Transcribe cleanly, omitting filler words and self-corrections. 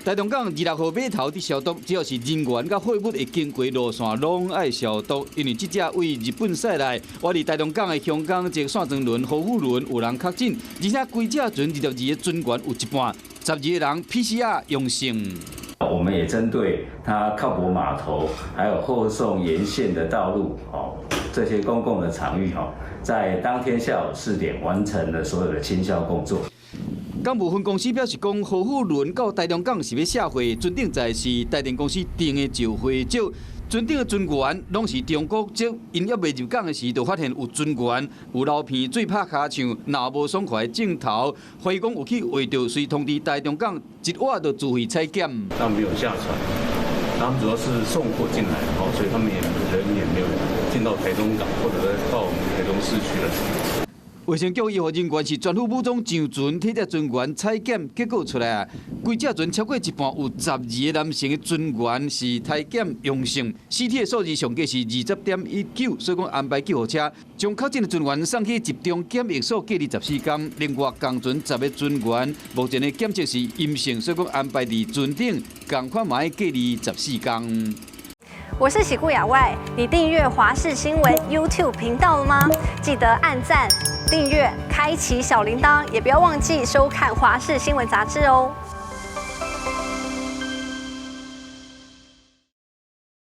台中港26号码头伫消毒，只要是人员甲货物会经过路线，拢爱消毒。因为这只为日本驶来，我伫台中港的香港这线装轮、护富轮有人确诊，而且规只船22个船员有一半12个人 PCR 阳性。我们也针对它靠泊码头，还有后送沿线的道路，这些公共的场域，在当天下午4点完成了所有的清消工作。港务分公司表示，讲护富轮到台中港是要下会，船顶在是台电公司定的召会照。船顶的船员拢是中国籍，因还未入港的时，就发现有船员有流鼻水、拍骹唱、闹无爽快的镜头，怀疑讲有去画到，随通知台中港一晚就自费采检。他没有下船，他们主要是送货进来，所以他们人也没有进到台中港，或者到我们台中市区来。卫生局医护人员是全副武装上船替这船员采检，结果出来啊，规只船超过一半有12个男性的船员是采检阳性，CT 的数字上计是20.19，所以讲安排救护车将确诊的船员送去集中检疫所隔离14天。另外，港船10个船员目前的检测是阴性，所以讲安排伫船顶同款嘛要隔离14天。我是喜顾亚外，你订阅华视新闻 YouTube 频道了吗？记得按赞、订阅、开启小铃铛，也不要忘记收看华视新闻杂志哦。